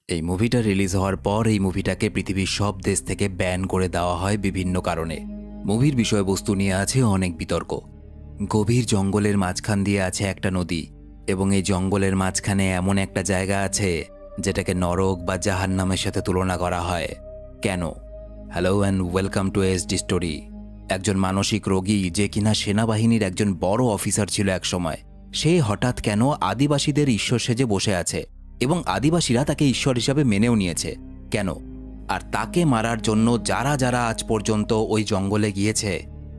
এই মুভিটা রিলিজ হওয়ার পর এই মুভিটাকে পৃথিবীর সব দেশ থেকে ব্যান করে দেওয়া হয় বিভিন্ন কারণে। মুভির বিষয়বস্তু নিয়ে আছে অনেক বিতর্ক। গভীর জঙ্গলের মাঝখান দিয়ে আছে একটা নদী, এবং এই জঙ্গলের মাঝখানে এমন একটা জায়গা আছে যেটাকে নরক বা জাহান্নামের সাথে তুলনা করা হয়। কেন? Hello and welcome to SD story. একজন মানসিক রোগী যে কিনা সেনাবাহিনীর একজন বড় অফিসার ছিল একসময়, সে হঠাৎ কেন আদিবাসীদের ঈশ্বর সেজে বসে আছে এবং আদিবাসীরা তাকে ঈশ্বর হিসাবে মেনেও নিয়েছে। কেন? আর তাকে মারার জন্য যারা যারা আজ পর্যন্ত ওই জঙ্গলে গিয়েছে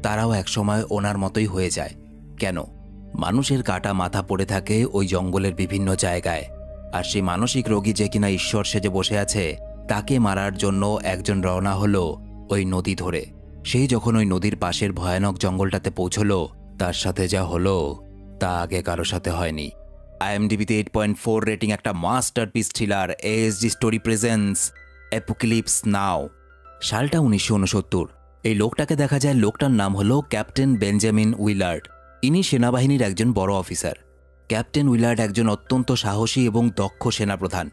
তারাও একসময় ওনার মতোই হয়ে যায়। কেন? মানুষের কাটা মাথা পড়ে থাকে ওই জঙ্গলের বিভিন্ন জায়গায়, আর সেই মানসিক রোগী যে কিনা ঈশ্বর সেজে বসে আছে তাকে মারার জন্য একজন রওনা হলো ওই নদী ধরে। সেই যখন ওই নদীর পাশের ভয়ানক জঙ্গলটাতে পৌঁছলো, তার সাথে যা হলো তা আগে কারো সাথে হয়নি। IMDb-তে 8.4 রেটিং একটা masterpiece thriller SD story presents Apocalypse Now. সালটা 1969। এই লোকটাকে দেখা যায়, লোকটার নাম হলো ক্যাপ্টেন বেঞ্জামিন উইলার্ড। ইনি সেনাবাহিনীর একজন বড় অফিসার। ক্যাপ্টেন উইলার্ড একজন অত্যন্ত সাহসী এবং দক্ষ সেনাপ্রধান।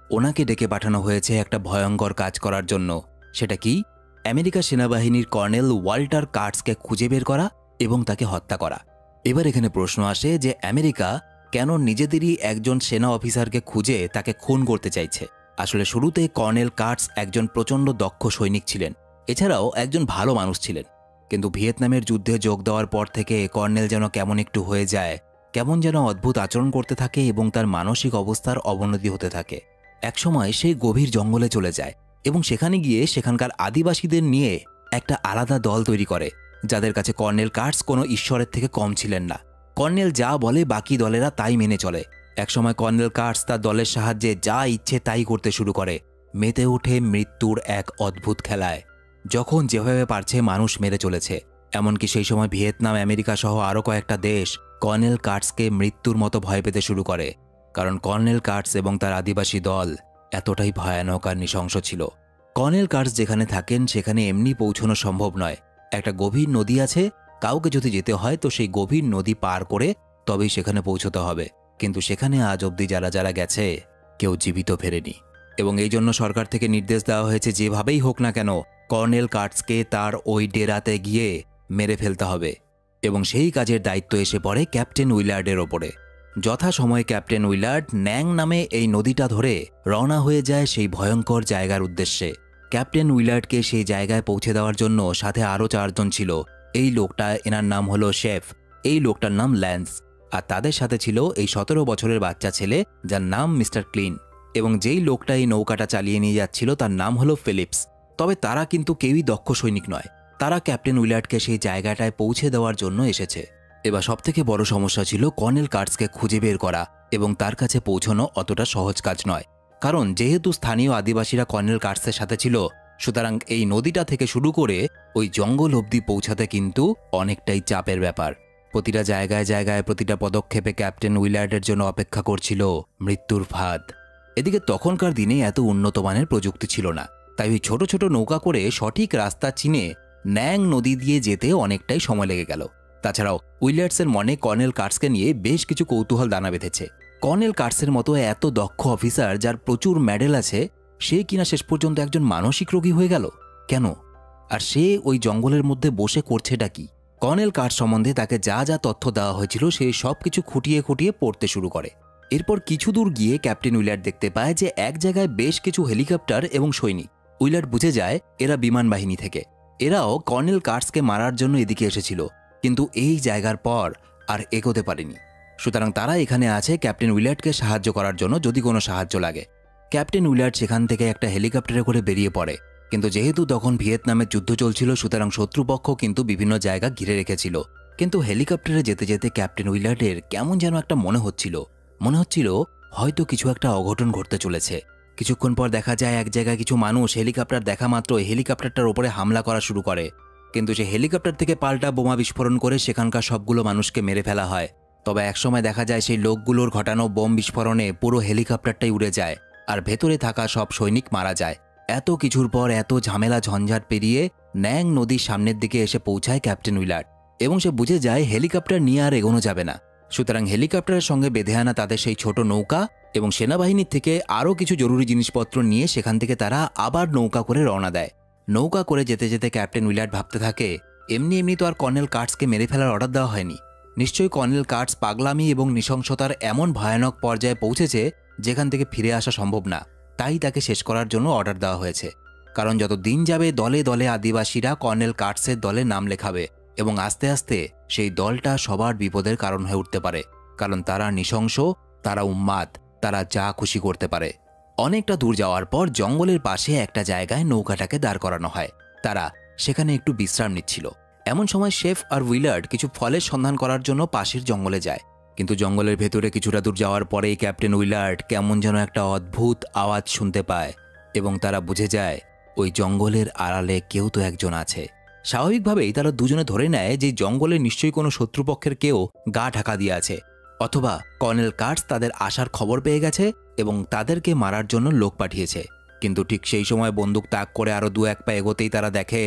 ওনাকে ডেকে পাঠানো হয়েছে একটা ভয়ঙ্কর কাজ করার জন্য। সেটা কি? আমেরিকা সেনাবাহিনীর কর্নেল ওয়াল্টার কার্টসকে খুঁজে বের করা এবং তাকে হত্যা করা। এবার এখানে প্রশ্ন আসে যে আমেরিকা কেন নিজেদেরই একজন সেনা অফিসারকে খুঁজে তাকে খুন করতে চাইছে? আসলে শুরুতে কর্নেল কার্টস একজন প্রচণ্ড দক্ষ সৈনিক ছিলেন, এছাড়াও একজন ভালো মানুষ ছিলেন। কিন্তু ভিয়েতনামের যুদ্ধে যোগ দেওয়ার পর থেকে কর্নেল যেন কেমন একটু হয়ে যায়, কেমন যেন অদ্ভুত আচরণ করতে থাকে এবং তার মানসিক অবস্থার অবনতি হতে থাকে। একসময় সে গভীর জঙ্গলে চলে যায় এবং সেখানে গিয়ে সেখানকার আদিবাসীদের নিয়ে একটা আলাদা দল তৈরি করে, যাদের কাছে কর্নেল কার্টস কোনো ঈশ্বরের থেকে কম ছিলেন না। কর্নেল যা বলে বাকি দলেরা তাই মেনে চলে। একসময় কর্নেল কার্টস তার দলের সাহায্যে যা ইচ্ছে তাই করতে শুরু করে, মেতে ওঠে মৃত্যুর এক অদ্ভুত খেলায়। যখন যেভাবে পারছে মানুষ মেরে চলেছে। এমনকি সেই সময় ভিয়েতনাম, আমেরিকা সহ আরও কয়েকটা দেশ কর্নেল কার্টসকে মৃত্যুর মতো ভয় পেতে শুরু করে, কারণ কর্নেল কার্টস এবং তার আদিবাসী দল এতটাই ভয়ানক আর নৃশংস ছিল। কর্নেল কার্টস যেখানে থাকেন সেখানে এমনি পৌঁছানো সম্ভব নয়। একটা গভীর নদী আছে, কাউকে যদি যেতে হয় তো সেই গভীর নদী পার করে তবেই সেখানে পৌঁছতে হবে। কিন্তু সেখানে আজ অবধি যারা যারা গেছে কেউ জীবিত ফেরেনি, এবং এই জন্য সরকার থেকে নির্দেশ দেওয়া হয়েছে যেভাবেই হোক না কেন কর্নেল কার্টসকে তার ওই ডেরাতে গিয়ে মেরে ফেলতে হবে। এবং সেই কাজের দায়িত্ব এসে পড়ে ক্যাপ্টেন উইলার্ডের ওপরে। যথাসময়ে ক্যাপ্টেন উইলার্ড ন্যাং নামে এই নদীটা ধরে রওনা হয়ে যায় সেই ভয়ঙ্কর জায়গার উদ্দেশ্যে। ক্যাপ্টেন উইলার্ডকে সেই জায়গায় পৌঁছে দেওয়ার জন্য সাথে আরও 4 জন ছিল। এই লোকটা, এনার নাম হলো শেফ, এই লোকটার নাম ল্যান্স, আর তাদের সাথে ছিল এই 17 বছরের বাচ্চা ছেলে যার নাম মিস্টার ক্লিন। এবং যেই লোকটা এই নৌকাটা চালিয়ে নিয়ে যাচ্ছিল তার নাম হলো ফিলিপস। তবে তারা কিন্তু কেউই দক্ষ সৈনিক নয়, তারা ক্যাপ্টেন উইলার্ডকে সেই জায়গাটায় পৌঁছে দেওয়ার জন্য এসেছে। এবার সবথেকে বড় সমস্যা ছিল কর্নেল কার্টসকে খুঁজে বের করা, এবং তার কাছে পৌঁছানো অতটা সহজ কাজ নয়। কারণ যেহেতু স্থানীয় আদিবাসীরা কর্নেল কার্টসের সাথে ছিল, সুতরাং এই নদীটা থেকে শুরু করে ওই জঙ্গল অবধি পৌঁছাতে কিন্তু অনেকটাই চাপের ব্যাপার। প্রতিটা জায়গায় জায়গায় প্রতিটা পদক্ষেপে ক্যাপ্টেন উইলার্ডের জন্য অপেক্ষা করছিল মৃত্যুর ফাঁদ। এদিকে তখনকার দিনে এত উন্নত মানের প্রযুক্তি ছিল না, তাই ওই ছোট ছোট নৌকা করে সঠিক রাস্তা চিনে ন্যাং নদী দিয়ে যেতে অনেকটাই সময় লেগে গেল। তাছাড়াও উইলার্ডসের মনে কর্নেল কার্টসকে নিয়ে বেশ কিছু কৌতূহল দানা বেঁধেছে। কর্নেল কার্টসের মতো এত দক্ষ অফিসার যার প্রচুর মেডেল আছে, সে কিনা শেষ পর্যন্ত একজন মানসিক রোগী হয়ে গেল কেন? আর সে ওই জঙ্গলের মধ্যে বসে করছেটা কি? কর্নেল কার্টস সম্বন্ধে তাকে যা যা তথ্য দেওয়া হয়েছিল সে সব কিছু খুঁটিয়ে খুঁটিয়ে পড়তে শুরু করে। এরপর কিছু দূর গিয়ে ক্যাপ্টেন উইলার্ড দেখতে পায় যে এক জায়গায় বেশ কিছু হেলিকপ্টার এবং সৈনিক। উইলার্ড বুঝে যায় এরা বিমান বাহিনী থেকে, এরাও কর্নেল কার্টসকে মারার জন্য এদিকে এসেছিল, কিন্তু এই জায়গার পর আর এগোতে পারেনি। সুতরাং তারা এখানে আছে ক্যাপ্টেন উইলার্ডকে সাহায্য করার জন্য যদি কোনো সাহায্য লাগে। ক্যাপ্টেন উইলার্ড সেখান থেকে একটা হেলিকপ্টারে করে বেরিয়ে পড়ে, কিন্তু যেহেতু তখন ভিয়েতনামের যুদ্ধ চলছিল সুতরাং শত্রুপক্ষ কিন্তু বিভিন্ন জায়গা ঘিরে রেখেছিল। কিন্তু হেলিকপ্টারে যেতে যেতে ক্যাপ্টেন উইলার্ডের কেমন যেন একটা মনে হচ্ছিল হয়তো কিছু একটা অঘটন ঘটতে চলেছে। কিছুক্ষণ পর দেখা যায় এক জায়গায় কিছু মানুষ হেলিকপ্টার দেখা মাত্র হেলিকপ্টারটার ওপরে হামলা করা শুরু করে, কিন্তু সে হেলিকপ্টার থেকে পাল্টা বোমা বিস্ফোরণ করে সেখানকার সবগুলো মানুষকে মেরে ফেলা হয়। তবে একসময় দেখা যায় সেই লোকগুলোর ঘটানো বোম বিস্ফোরণে পুরো হেলিকপ্টারটাই উড়ে যায়, আর ভেতরে থাকা সব সৈনিক মারা যায়। এত কিছুর পর এত ঝামেলা ঝঞ্ঝাট পেরিয়ে ন্যাং নদীর সামনের দিকে এসে পৌঁছায় ক্যাপ্টেন উইলার্ড, এবং সে বুঝে যায় হেলিকপ্টার নিয়ে আর এগোনো যাবে না। সুতরাং হেলিকপ্টারের সঙ্গে বেঁধে আনা তাদের সেই ছোট নৌকা এবং সেনাবাহিনীর থেকে আরও কিছু জরুরি জিনিসপত্র নিয়ে সেখান থেকে তারা আবার নৌকা করে রওনা দেয়। নৌকা করে যেতে যেতে ক্যাপ্টেন উইলার্ড ভাবতে থাকে, এমনি এমনি তো আর কর্নেল কার্টসকে মেরে ফেলার অর্ডার দেওয়া হয়নি। নিশ্চয়ই কর্নেল কার্টস পাগলামি এবং নৃশংসতার এমন ভয়ানক পর্যায়ে পৌঁছেছে যেখান থেকে ফিরে আসা সম্ভব না, তাই তাকে শেষ করার জন্য অর্ডার দেওয়া হয়েছে। কারণ যত দিন যাবে দলে দলে আদিবাসীরা কর্নেল কার্টসের দলে নাম লেখাবে এবং আস্তে আস্তে সেই দলটা সবার বিপদের কারণ হয়ে উঠতে পারে। কারণ তারা নৃশংস, তারা উন্মাদ, তারা যা খুশি করতে পারে। অনেকটা দূর যাওয়ার পর জঙ্গলের পাশে একটা জায়গায় নৌকাটাকে দাঁড় করানো হয়। তারা সেখানে একটু বিশ্রাম নিচ্ছিল। এমন সময় শেফ আর উইলার্ড কিছু ফলের সন্ধান করার জন্য পাশের জঙ্গলে যায়। কিন্তু জঙ্গলের ভেতরে কিছুটা দূর যাওয়ার পরেই ক্যাপ্টেন উইলার্ড কেমন যেন একটা অদ্ভুত আওয়াজ শুনতে পায় এবং তারা বুঝে যায় ওই জঙ্গলের আড়ালে কেউ তো একজন আছে। স্বাভাবিকভাবেই তারা দুজনে ধরে নেয় যে জঙ্গলে নিশ্চয়ই কোনো শত্রুপক্ষের কেউ গা ঢাকা দিয়ে আছে, অথবা কর্নেল কার্টস তাদের আসার খবর পেয়ে গেছে এবং তাদেরকে মারার জন্য লোক পাঠিয়েছে। কিন্তু ঠিক সেই সময় বন্দুক তাক করে আরও 2-1 পা এগোতেই তারা দেখে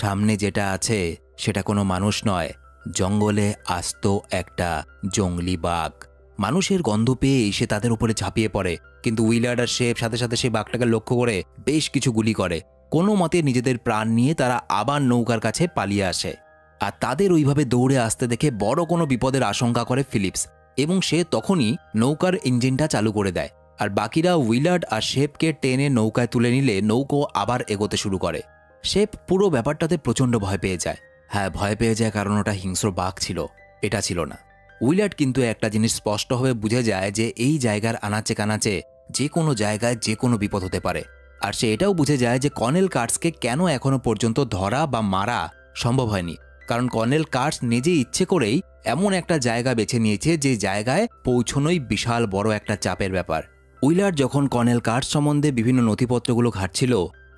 সামনে যেটা আছে সেটা কোনো মানুষ নয়, জঙ্গলে আস্ত একটা জঙ্গলি বাঘ। মানুষের গন্ধ পেয়ে সে তাদের উপরে ঝাঁপিয়ে পড়ে, কিন্তু উইলার্ড আর শেফ সাথে সাথে সেই বাঘটাকে লক্ষ্য করে বেশ কিছু গুলি করে। কোনো মতে নিজেদের প্রাণ নিয়ে তারা আবার নৌকার কাছে পালিয়ে আসে। আর তাদের ওইভাবে দৌড়ে আসতে দেখে বড় কোনো বিপদের আশঙ্কা করে ফিলিপস এবং সে তখনই নৌকার ইঞ্জিনটা চালু করে দেয়। আর বাকিরা উইলার্ড আর শেফকে টেনে নৌকায় তুলে নিলে নৌকো আবার এগোতে শুরু করে। শেফ পুরো ব্যাপারটাতে প্রচণ্ড ভয় পেয়ে যায়। হ্যাঁ, ভয় পেয়ে যায় কারণ ওটা হিংস্র বাঘ ছিল, এটা ছিল না। উইলার্ড কিন্তু একটা জিনিস স্পষ্টভাবে বুঝে যায় যে এই জায়গার আনাচে কানাচে যে কোনো জায়গায় যে কোনো বিপদ হতে পারে। আর সে এটাও বুঝে যায় যে কর্নেল কার্টসকে কেন এখনো পর্যন্ত ধরা বা মারা সম্ভব হয়নি, কারণ কর্নেল কার্টস নিজে ইচ্ছে করেই এমন একটা জায়গা বেছে নিয়েছে যে জায়গায় পৌঁছনোই বিশাল বড় একটা চাপের ব্যাপার। উইলার্ড যখন কর্নেল কার্টস সম্বন্ধে বিভিন্ন নথিপত্রগুলো ঘাঁটছিল,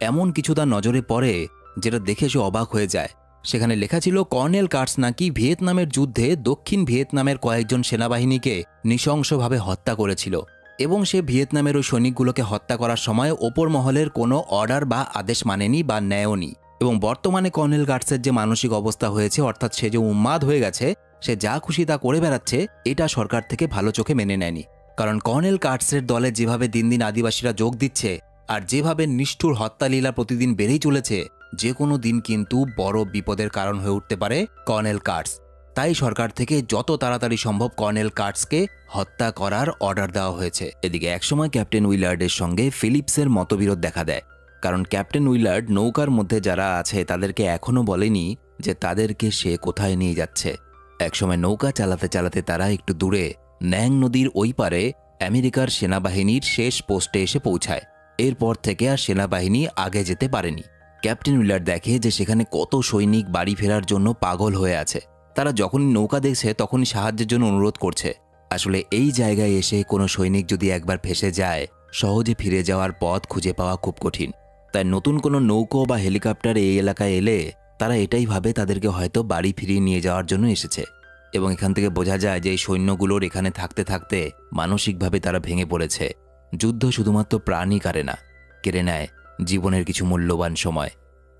এমন কিছু তার নজরে পড়ে যেটা দেখে সে অবাক হয়ে যায়। সেখানে লেখা ছিল কর্নেল কার্টস নাকি ভিয়েতনামের যুদ্ধে দক্ষিণ ভিয়েতনামের কয়েকজন সেনাবাহিনীকে নৃশংসভাবে হত্যা করেছিল এবং সে ভিয়েতনামের ওই সৈনিকগুলোকে হত্যা করার সময় ওপর মহলের কোনো অর্ডার বা আদেশ মানেনি বা নেয়নি। এবং বর্তমানে কর্নেল কার্টসের যে মানসিক অবস্থা হয়েছে, অর্থাৎ সে যে উন্মাদ হয়ে গেছে, সে যা খুশি তা করে বেড়াচ্ছে, এটা সরকার থেকে ভালো চোখে মেনে নেয়নি। কারণ কর্নেল কার্টসের দলে যেভাবে দিন দিন আদিবাসীরা যোগ দিচ্ছে আর যেভাবে নিষ্ঠুর হত্যালীলা প্রতিদিন বেড়েই চলেছে, যে কোনো দিন কিন্তু বড় বিপদের কারণ হয়ে উঠতে পারে কর্নেল কার্টস। তাই সরকার থেকে যত তাড়াতাড়ি সম্ভব কর্নেল কার্টসকে হত্যা করার অর্ডার দেওয়া হয়েছে। এদিকে একসময় ক্যাপ্টেন উইলার্ডের সঙ্গে ফিলিপসের মতবিরোধ দেখা দেয়, কারণ ক্যাপ্টেন উইলার্ড নৌকার মধ্যে যারা আছে তাদেরকে এখনও বলেনি যে তাদেরকে সে কোথায় নিয়ে যাচ্ছে। একসময় নৌকা চালাতে চালাতে তারা একটু দূরে ন্যাং নদীর ওই পারে আমেরিকার সেনাবাহিনীর শেষ পোস্টে এসে পৌঁছায়। এরপর থেকে আর সেনাবাহিনী আগে যেতে পারেনি। ক্যাপ্টেন উইলার্ড দেখে যে সেখানে কত সৈনিক বাড়ি ফেরার জন্য পাগল হয়ে আছে। তারা যখনই নৌকা দেখছে তখনই সাহায্যের জন্য অনুরোধ করছে। আসলে এই জায়গায় এসে কোনো সৈনিক যদি একবার ফেঁসে যায়, সহজে ফিরে যাওয়ার পথ খুঁজে পাওয়া খুব কঠিন। তাই নতুন কোনো নৌকো বা হেলিকপ্টার এই এলাকায় এলে তারা এটাই ভাবে তাদেরকে হয়তো বাড়ি ফিরিয়ে নিয়ে যাওয়ার জন্য এসেছে। এবং এখান থেকে বোঝা যায় যে এই সৈন্যগুলোর এখানে থাকতে থাকতে মানসিকভাবে তারা ভেঙে পড়েছে। যুদ্ধ শুধুমাত্র প্রাণই কেড়ে নেয় জীবনের কিছু মূল্যবান সময়।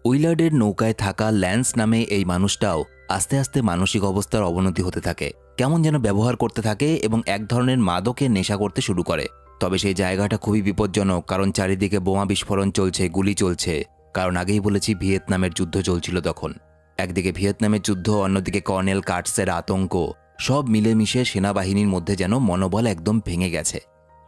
উইলার্ডের নৌকায় থাকা ল্যান্স নামে এই মানুষটাও আস্তে আস্তে মানসিক অবস্থার অবনতি হতে থাকে, কেমন যেন ব্যবহার করতে থাকে এবং এক ধরনের মাদকের নেশা করতে শুরু করে। তবে সেই জায়গাটা খুবই বিপজ্জনক, কারণ চারিদিকে বোমা বিস্ফোরণ চলছে, গুলি চলছে। কারণ আগেই বলেছি ভিয়েতনামের যুদ্ধ চলছিল তখন। একদিকে ভিয়েতনামের যুদ্ধ, অন্যদিকে কর্নেল কার্টসের আতঙ্ক, সব মিলেমিশে সেনাবাহিনীর মধ্যে যেন মনোবল একদম ভেঙে গেছে।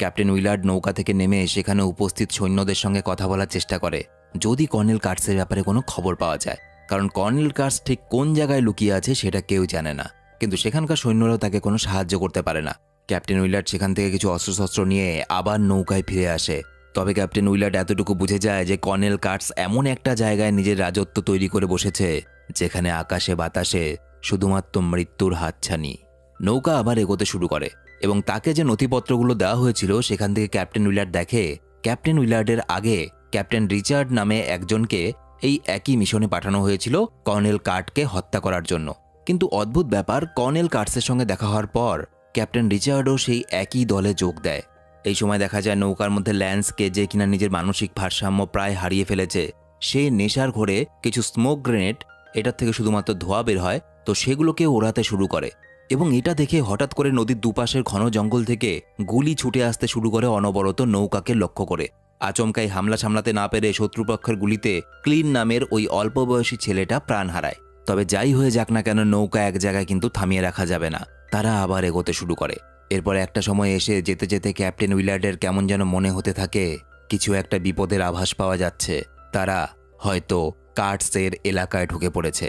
ক্যাপ্টেন উইলার্ড নৌকা থেকে নেমে সেখানে উপস্থিত সৈন্যদের সঙ্গে কথা বলার চেষ্টা করে, যদি কর্নেল কার্টসের ব্যাপারে কোনো খবর পাওয়া যায়। কারণ কর্নেল কার্টস ঠিক কোন জায়গায় লুকিয়ে আছে সেটা কেউ জানে না, কিন্তু সেখানকার সৈন্যরাও তাকে কোনো সাহায্য করতে পারে না। ক্যাপ্টেন উইলার্ড সেখান থেকে কিছু অস্ত্রশস্ত্র নিয়ে আবার নৌকায় ফিরে আসে। তবে ক্যাপ্টেন উইলার্ড এতটুকু বুঝে যায় যে কর্নেল কার্টস এমন একটা জায়গায় নিজের রাজত্ব তৈরি করে বসেছে যেখানে আকাশে বাতাসে শুধুমাত্র মৃত্যুর হাতছানি। নৌকা আবার এগোতে শুরু করে এবং তাকে যে নথিপত্রগুলো দেওয়া হয়েছিল সেখান থেকে ক্যাপ্টেন উইলার্ড দেখে ক্যাপ্টেন উইলার্ডের আগে ক্যাপ্টেন রিচার্ড নামে একজনকে এই একই মিশনে পাঠানো হয়েছিল কর্নেল কার্টকে হত্যা করার জন্য। কিন্তু অদ্ভুত ব্যাপার, কর্নেল কার্টসের সঙ্গে দেখা হওয়ার পর ক্যাপ্টেন রিচার্ডও সেই একই দলে যোগ দেয়। এই সময় দেখা যায় নৌকার মধ্যে ল্যান্সকে, যে কিনা নিজের মানসিক ভারসাম্য প্রায় হারিয়ে ফেলেছে, সে নেশার ঘোরে কিছু স্মোক গ্রেনেড, এটার থেকে শুধুমাত্র ধোঁয়া বের হয়, তো সেগুলোকে ওড়াতে শুরু করে। এবং এটা দেখে হঠাৎ করে নদীর দুপাশের ঘন জঙ্গল থেকে গুলি ছুটে আসতে শুরু করে অনবরত নৌকাকে লক্ষ্য করে। আচমকাই হামলা সামলাতে না পেরে শত্রুপক্ষের গুলিতে ক্লিন নামের ওই অল্প বয়সী ছেলেটা প্রাণ হারায়। তবে যাই হয়ে যাক না কেন, নৌকা এক জায়গায় কিন্তু থামিয়ে রাখা যাবে না, তারা আবার এগোতে শুরু করে। এরপর একটা সময় এসে যেতে যেতে ক্যাপ্টেন উইলার্ডের কেমন যেন মনে হতে থাকে কিছু একটা বিপদের আভাস পাওয়া যাচ্ছে। তারা হয়তো কার্টসের এলাকায় ঢুকে পড়েছে।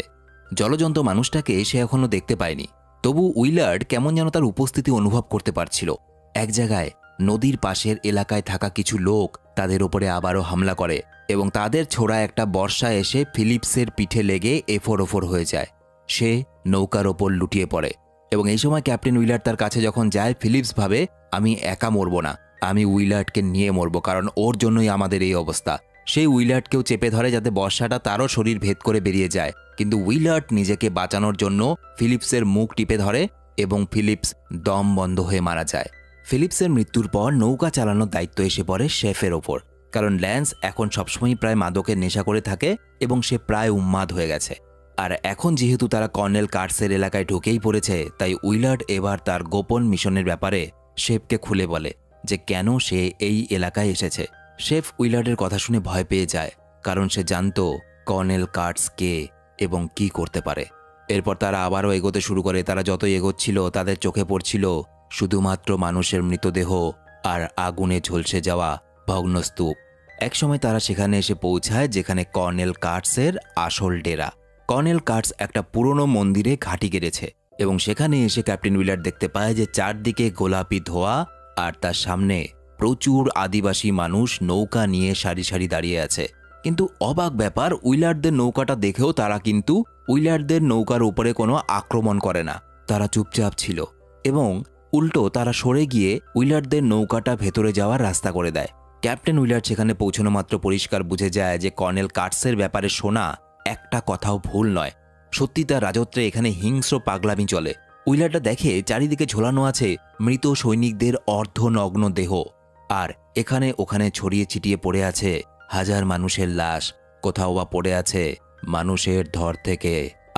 জলজন্ত মানুষটাকে সে এখনো দেখতে পায়নি, তবু উইলার্ড কেমন যেন তার উপস্থিতি অনুভব করতে পারছিল। এক জায়গায় নদীর পাশের এলাকায় থাকা কিছু লোক তাদের ওপরে আবারও হামলা করে এবং তাদের ছোড়া একটা বর্ষা এসে ফিলিপসের পিঠে লেগে এফোর ওফোর হয়ে যায়। সে নৌকার ওপর লুটিয়ে পড়ে এবং এই সময় ক্যাপ্টেন উইলার্ড তার কাছে যখন যায়, ফিলিপস ভাবে আমি একা মরব না, আমি উইলার্ডকে নিয়ে মরব, কারণ ওর জন্যই আমাদের এই অবস্থা। সেই উইলার্ডকেও চেপে ধরে যাতে বর্ষাটা তারও শরীর ভেদ করে বেরিয়ে যায়, কিন্তু উইলার্ড নিজেকে বাঁচানোর জন্য ফিলিপসের মুখ টিপে ধরে এবং ফিলিপস দম বন্ধ হয়ে মারা যায়। ফিলিপসের মৃত্যুর পর নৌকা চালানোর দায়িত্ব এসে পড়ে শেফের ওপর, কারণ ল্যান্স এখন সবসময়ই প্রায় মাদকের নেশা করে থাকে এবং সে প্রায় উন্মাদ হয়ে গেছে। আর এখন যেহেতু তারা কর্নেল কার্টসের এলাকায় ঢুকেই পড়েছে, তাই উইলার্ড এবার তার গোপন মিশনের ব্যাপারে শেফকে খুলে বলে যে কেন সে এই এলাকায় এসেছে। শেফ উইলার্ডের কথা শুনে ভয় পেয়ে যায়, কারণ সে জানত কর্নেল কার্টস কে এবং কি করতে পারে। এরপর তারা আবারও এগোতে শুরু করে। তারা যতই এগোচ্ছিল তাদের চোখে পড়ছিল শুধুমাত্র মানুষের মৃতদেহ আর আগুনে ঝলসে যাওয়া ভগ্নস্তূপ। একসময় তারা সেখানে এসে পৌঁছায় যেখানে কর্নেল কার্টসের আসল ডেরা। কর্নেল কার্টস একটা পুরনো মন্দিরে ঘাঁটি গেড়েছে এবং সেখানে এসে ক্যাপ্টেন উইলার্ড দেখতে পায় যে চারদিকে গোলাপি ধোঁয়া আর তার সামনে প্রচুর আদিবাসী মানুষ নৌকা নিয়ে সারি সারি দাঁড়িয়ে আছে। কিন্তু অবাক ব্যাপার, উইলার্ডদের নৌকাটা দেখেও তারা কিন্তু উইলার্ডদের নৌকার উপরে কোনো আক্রমণ করে না। তারা চুপচাপ ছিল এবং উল্টো তারা সরে গিয়ে উইলার্ডদের নৌকাটা ভেতরে যাওয়ার রাস্তা করে দেয়। ক্যাপ্টেন উইলার্ড সেখানে পৌঁছানো মাত্র পরিষ্কার বুঝে যায় যে কর্নেল কার্টসের ব্যাপারে শোনা একটা কথাও ভুল নয়। সত্যি তার রাজত্বে এখানে হিংস্র পাগলামি চলে। উইলার্ডটা দেখে চারিদিকে ঝোলানো আছে মৃত সৈনিকদের অর্ধনগ্ন দেহ, আর এখানে ওখানে ছড়িয়ে ছিটিয়ে পড়ে আছে হাজার মানুষের লাশ। কোথাও বা পড়ে আছে মানুষের ধর থেকে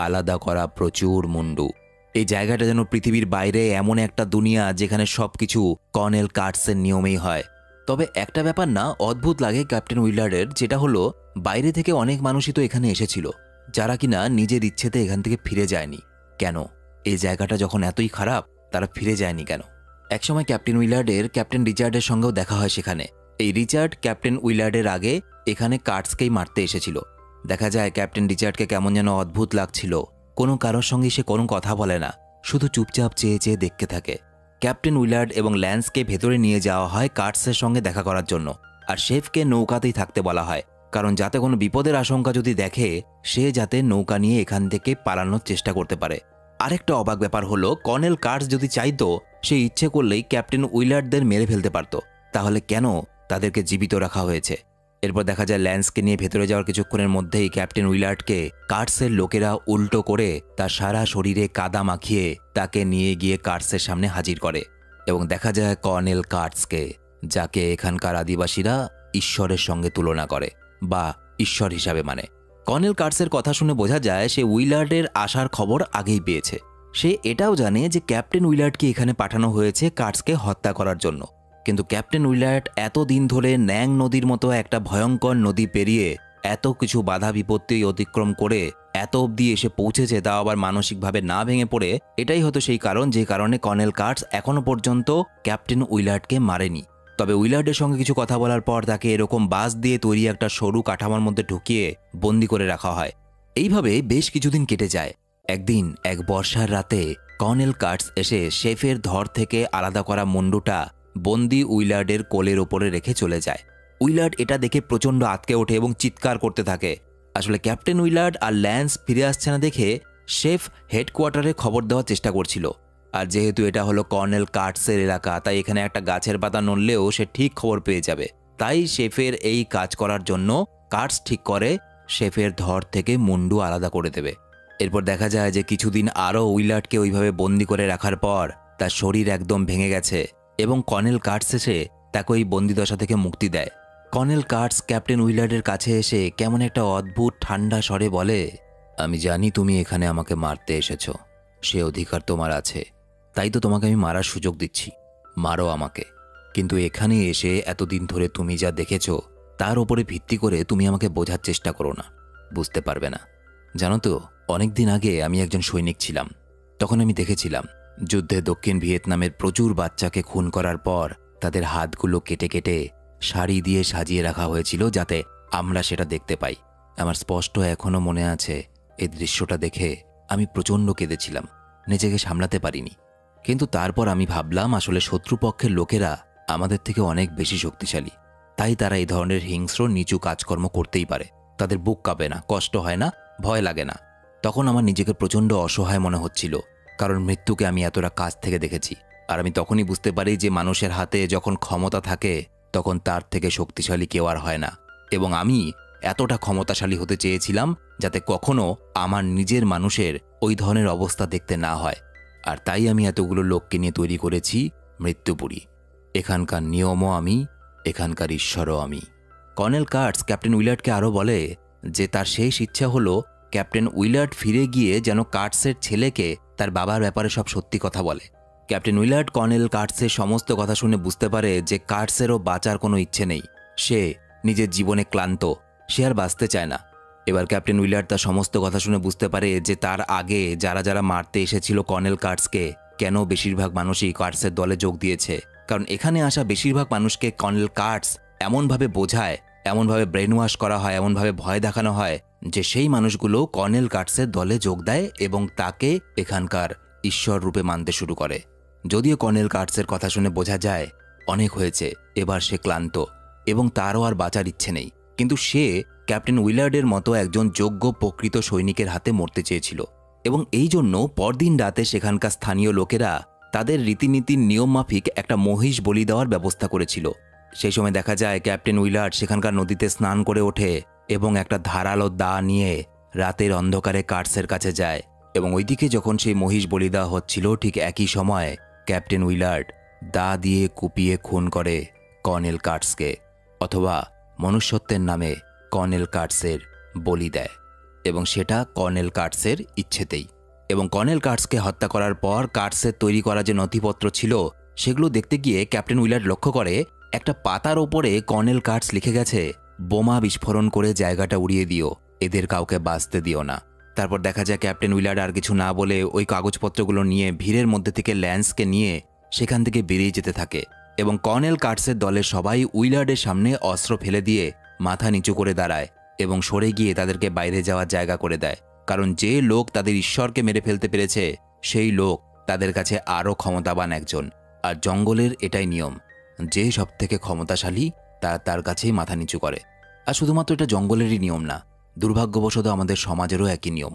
আলাদা করা প্রচুর মুন্ডু। এই জায়গাটা যেন পৃথিবীর বাইরে এমন একটা দুনিয়া যেখানে সবকিছু কর্নেল কার্টসের নিয়মেই হয়। তবে একটা ব্যাপার না অদ্ভুত লাগে ক্যাপ্টেন উইলার্ডের, যেটা হলো বাইরে থেকে অনেক মানুষই তো এখানে এসেছিল যারা কিনা নিজের ইচ্ছেতে এখান থেকে ফিরে যায়নি। কেন? এই জায়গাটা যখন এতই খারাপ, তারা ফিরে যায়নি কেন? একসময় ক্যাপ্টেন উইলার্ডের ক্যাপ্টেন রিচার্ডের সঙ্গেও দেখা হয় সেখানে। এই রিচার্ড ক্যাপ্টেন উইলার্ডের আগে এখানে কার্টসকেই মারতে এসেছিল। দেখা যায় ক্যাপ্টেন রিচার্ডকে কেমন যেন অদ্ভুত লাগছিল। কোনো কারোর সঙ্গে সে কোনো কথা বলে না, শুধু চুপচাপ চেয়ে চেয়ে দেখতে থাকে। ক্যাপ্টেন উইলার্ড এবং ল্যান্সকে ভেতরে নিয়ে যাওয়া হয় কার্টসের সঙ্গে দেখা করার জন্য, আর শেফকে নৌকাতেই থাকতে বলা হয়, কারণ যাতে কোনো বিপদের আশঙ্কা যদি দেখে সে যাতে নৌকা নিয়ে এখান থেকে পালানোর চেষ্টা করতে পারে। আরেকটা অবাক ব্যাপার হলো কর্নেল কার্টস যদি চাইতো সে ইচ্ছে করলেই ক্যাপ্টেন উইলার্ডদের মেরে ফেলতে পারত, তাহলে কেন তাদেরকে জীবিত রাখা হয়েছে? এরপর দেখা যায় ল্যান্সকে নিয়ে ভেতরে যাওয়ার কিছুক্ষণের মধ্যেই ক্যাপ্টেন উইলার্ডকে কার্টসের লোকেরা উল্টো করে তার সারা শরীরে কাদা মাখিয়ে তাকে নিয়ে গিয়ে কার্টসের সামনে হাজির করে এবং দেখা যায় কর্নেল কার্টসকে, যাকে এখানকার আদিবাসীরা ঈশ্বরের সঙ্গে তুলনা করে বা ঈশ্বর হিসাবে মানে। কর্নেল কার্টসের কথা শুনে বোঝা যায় সে উইলার্ডের আসার খবর আগেই পেয়েছে। সে এটাও জানে যে ক্যাপ্টেন উইলার্ডকে এখানে পাঠানো হয়েছে কার্টসকে হত্যা করার জন্য। কিন্তু ক্যাপ্টেন উইলার্ড এতদিন ধরে ন্যাং নদীর মতো একটা ভয়ঙ্কর নদী পেরিয়ে এত কিছু বাধা বিপত্তি অতিক্রম করে এত অবধি এসে পৌঁছেছে, তাও আবার মানসিকভাবে না ভেঙে পড়ে। এটাই হতো সেই কারণ যে কারণে কর্নেল কার্টস এখনো পর্যন্ত ক্যাপ্টেন উইলার্ডকে মারেনি। তবে উইলার্ডের সঙ্গে কিছু কথা বলার পর তাকে এরকম বাঁশ দিয়ে তৈরি একটা সরু কাঠামোর মধ্যে ঢুকিয়ে বন্দি করে রাখা হয়। এইভাবে বেশ কিছুদিন কেটে যায়। একদিন এক বর্ষার রাতে কর্নেল কার্টস এসে শেফের ধর থেকে আলাদা করা মুন্ডুটা বন্দি উইলার্ডের কোলের ওপরে রেখে চলে যায়। উইলার্ড এটা দেখে প্রচণ্ড আঁতকে ওঠে এবং চিৎকার করতে থাকে। আসলে ক্যাপ্টেন উইলার্ড আর ল্যান্স ফিরে আসছে না দেখে শেফ হেডকোয়ার্টারে খবর দেওয়ার চেষ্টা করছিল। আর যেহেতু এটা হলো কর্নেল কার্টসের এলাকা, তাই এখানে একটা গাছের পাতা নড়লেও সে ঠিক খবর পেয়ে যাবে। তাই শেফের এই কাজ করার জন্য কার্টস ঠিক করে শেফের ধর থেকে মুন্ডু আলাদা করে দেবে। এরপর দেখা যায় যে কিছুদিন আরও উইলার্ডকে ওইভাবে বন্দি করে রাখার পর তার শরীর একদম ভেঙে গেছে এবং কর্নেল কার্টস এসে তাকে ওই বন্দিদশা থেকে মুক্তি দেয়। কর্নেল কার্টস ক্যাপ্টেন উইলার্ডের কাছে এসে কেমন একটা অদ্ভুত ঠান্ডা স্বরে বলে, আমি জানি তুমি এখানে আমাকে মারতে এসেছো, সে অধিকার তোমার আছে, তাই তো তোমাকে আমি মারার সুযোগ দিচ্ছি। মারো আমাকে, কিন্তু এখানে এসে এতদিন ধরে তুমি যা দেখেছ তার ওপরে ভিত্তি করে তুমি আমাকে বোঝার চেষ্টা করো না, বুঝতে পারবে না। জানো তো, অনেক দিন আগে আমি একজন সৈনিক ছিলাম। তখন আমি দেখেছিলাম যুদ্ধে দক্ষিণ ভিয়েতনামের প্রচুর বাচ্চাকে খুন করার পর তাদের হাতগুলো কেটে কেটে শাড়ি দিয়ে সাজিয়ে রাখা হয়েছিল যাতে আমরা সেটা দেখতে পাই। আমার স্পষ্ট এখনও মনে আছে, এই দৃশ্যটা দেখে আমি প্রচণ্ড কেঁদেছিলাম, নিজেকে সামলাতে পারিনি। কিন্তু তারপর আমি ভাবলাম আসলে শত্রুপক্ষের লোকেরা আমাদের থেকে অনেক বেশি শক্তিশালী, তাই তারা এই ধরনের হিংস্র নিচু কাজকর্ম করতেই পারে। তাদের বুক কাঁপে না, কষ্ট হয় না, ভয় লাগে না। তখন আমার নিজেকে প্রচণ্ড অসহায় মনে হচ্ছিল, কারণ মৃত্যুকে আমি এতটা কাছ থেকে দেখেছি। আর আমি তখনই বুঝতে পারি যে মানুষের হাতে যখন ক্ষমতা থাকে তখন তার থেকে শক্তিশালী কেউ আর হয় না। এবং আমি এতটা ক্ষমতাশালী হতে চেয়েছিলাম যাতে কখনো আমার নিজের মানুষের ওই ধরনের অবস্থা দেখতে না হয়। আর তাই আমি এতগুলো লোককে নিয়ে তৈরি করেছি মৃত্যুপুরী। এখানকার নিয়মও আমি, এখানকার ঈশ্বরও আমি। কর্নেল কার্টস ক্যাপ্টেন উইলার্ডকে আরও বলে যে তার শেষ ইচ্ছা হলো ক্যাপ্টেন উইলার্ড ফিরে গিয়ে যেন কার্টসের ছেলেকে তার বাবার ব্যাপারে সব সত্যি কথা বলে। ক্যাপ্টেন উইলার্ড কর্নেল কার্টসের সমস্ত কথা শুনে বুঝতে পারে যে কার্টসেরও বাঁচার কোনো ইচ্ছে নেই। সে নিজের জীবনে ক্লান্ত, সে আর বাঁচতে চায় না। এবার ক্যাপ্টেন উইলার্ড তার সমস্ত কথা শুনে বুঝতে পারে যে তার আগে যারা যারা মারতে এসেছিল কর্নেল কার্টসকে, কেন বেশিরভাগ মানুষই কার্টসের দলে যোগ দিয়েছে। কারণ এখানে আসা বেশিরভাগ মানুষকে কর্নেল কার্টস এমনভাবে বোঝায়, এমনভাবে ব্রেন ওয়াশ করা হয়, এমনভাবে ভয় দেখানো হয় যে সেই মানুষগুলো কর্নেল কার্টসের দলে যোগ দেয় এবং তাকে এখানকার ঈশ্বর রূপে মানতে শুরু করে। যদিও কর্নেল কার্টসের কথা শুনে বোঝা যায় অনেক হয়েছে, এবার সে ক্লান্ত এবং তারও আর বাঁচার ইচ্ছে নেই। কিন্তু সে ক্যাপ্টেন উইলার্ডের মতো একজন যোগ্য প্রকৃত সৈনিকের হাতে মরতে চেয়েছিল এবং এই জন্য পরদিন রাতে সেখানকার স্থানীয় লোকেরা তাদের রীতিনীতির নিয়ম মাফিক একটা মহিষ বলি দেওয়ার ব্যবস্থা করেছিল। সেই সময় দেখা যায় ক্যাপ্টেন উইলার্ড সেখানকার নদীতে স্নান করে ওঠে এবং একটা ধারালো দা নিয়ে রাতের অন্ধকারে কার্টসের কাছে যায় এবং ওইদিকে যখন সেই মহিষ বলি দেওয়া হচ্ছিল ঠিক একই সময় ক্যাপ্টেন উইলার্ড দা দিয়ে কুপিয়ে খুন করে কর্নেল কার্টসকে, অথবা মনুষ্যত্বের নামে কর্নেল কার্টসের বলি দেয়, এবং সেটা কর্নেল কার্টসের ইচ্ছেতেই। এবং কর্নেল কার্টসকে হত্যা করার পর কার্টসের তৈরি করা যে নথিপত্র ছিল সেগুলো দেখতে গিয়ে ক্যাপ্টেন উইলার্ড লক্ষ্য করে একটা পাতার ওপরে কর্নেল কার্টস লিখে গেছে, বোমা বিস্ফোরণ করে জায়গাটা উড়িয়ে দিও, এদের কাউকে বাঁচতে দিও না। তারপর দেখা যায় ক্যাপ্টেন উইলার্ড আর কিছু না বলে ওই কাগজপত্রগুলো নিয়ে ভিড়ের মধ্যে থেকে ল্যান্সকে নিয়ে সেখান থেকে বেরিয়ে যেতে থাকে এবং কর্নেল কার্টসের দলের সবাই উইলার্ডের সামনে অস্ত্র ফেলে দিয়ে মাথা নিচু করে দাঁড়ায় এবং সরে গিয়ে তাদেরকে বাইরে যাওয়ার জায়গা করে দেয়। কারণ যে লোক তাদের ঈশ্বরকে মেরে ফেলতে পেরেছে সেই লোক তাদের কাছে আরও ক্ষমতাবান একজন। আর জঙ্গলের এটাই নিয়ম, যে সব থেকে ক্ষমতাশালী তার কাছেই মাথা নিচু করে। আর শুধুমাত্র এটা জঙ্গলেরই নিয়ম না, দুর্ভাগ্যবশত আমাদের সমাজেরও একই নিয়ম।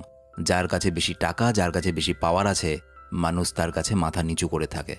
যার কাছে বেশি টাকা, যার কাছে বেশি পাওয়ার আছে, মানুষ তার কাছে মাথা নিচু করে থাকে।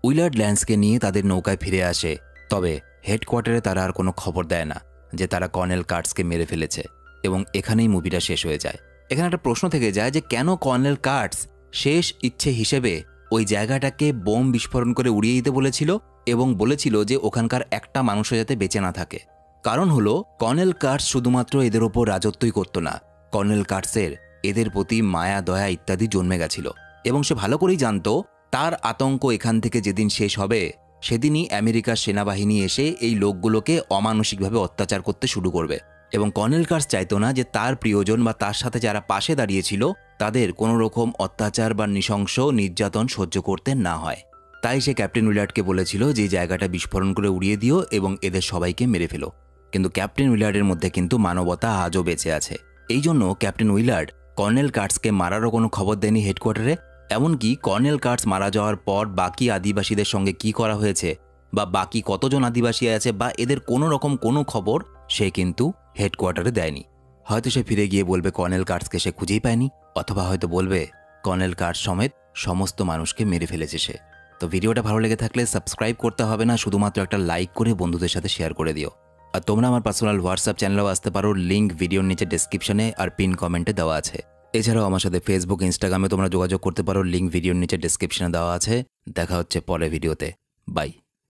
উইলার্ড ল্যান্সকে নিয়ে তাদের নৌকায় ফিরে আসে, তবে হেডকোয়ার্টারে তারা আর কোনো খবর দেয় না যে তারা কর্নেল কার্টসকে মেরে ফেলেছে এবং এখানেই মুভিটা শেষ হয়ে যায়। এখানে একটা প্রশ্ন থেকে যায় যে কেন কর্নেল কার্টস শেষ ইচ্ছে হিসেবে ওই জায়গাটাকে বোম বিস্ফোরণ করে উড়িয়ে দিতে বলেছিল এবং বলেছিল যে ওখানকার একটা মানুষও যাতে বেঁচে না থাকে। কারণ হলো কর্নেল কার্টস শুধুমাত্র এদের ওপর রাজত্বই করত না, কর্নেল কার্টসের এদের প্রতি মায়া দয়া ইত্যাদি জন্মে গেছিল এবং সে ভালো করেই জানতো তার আতঙ্ক এখান থেকে যেদিন শেষ হবে সেদিনই আমেরিকার সেনাবাহিনী এসে এই লোকগুলোকে অমানসিকভাবে অত্যাচার করতে শুরু করবে। এবং কর্নেল কার্টস চাইতো না যে তার প্রিয়জন বা তার সাথে যারা পাশে দাঁড়িয়েছিল তাদের কোনো রকম অত্যাচার বা নৃশংস নির্যাতন সহ্য করতে না হয়। তাই সে ক্যাপ্টেন উইলার্ডকে বলেছিল যে জায়গাটা বিস্ফোরণ করে উড়িয়ে দিও এবং এদের সবাইকে মেরে ফেলো। কিন্তু ক্যাপ্টেন উইলার্ডের মধ্যে কিন্তু মানবতা আজও বেঁচে আছে। এই জন্য ক্যাপ্টেন উইলার্ড কর্নেল কার্টসকে মারারও কোনো খবর দেয়নি হেডকোয়ার্টারে। এমনকি কর্নেল কার্টস মারা যাওয়ার পর বাকি আদিবাসীদের সঙ্গে কি করা হয়েছে বা বাকি কতজন আদিবাসী আছে বা এদের কোনো রকম কোনো খবর সে কিন্তু হেডকোয়ার্টারে দেয়নি। হয়তো সে ফিরে গিয়ে বলবে কর্নেল কার্টসকে সে খুঁজেই পায়নি, অথবা হয়তো বলবে কর্নেল কার্টস সমেত সমস্ত মানুষকে মেরে ফেলেছে সে। তো ভিডিওটা ভালো লেগে থাকলে সাবস্ক্রাইব করতে হবে না, শুধুমাত্র একটা লাইক করে বন্ধুদের সাথে শেয়ার করে দিও। আর তোমরা আমার পার্সোনাল হোয়াটসঅ্যাপ চ্যানেলেও আসতে পারো, লিঙ্ক ভিডিওর নিচে ডেসক্রিপশনে আর পিন কমেন্টে দেওয়া আছে। এছাড়াও আমার সাথে ফেসবুক, ইনস্টাগ্রামে তোমরা যোগাযোগ করতে পারো, লিঙ্ক ভিডিওর নিচে ডেসক্রিপশনে দেওয়া আছে। দেখা হচ্ছে পরের ভিডিওতে, বাই।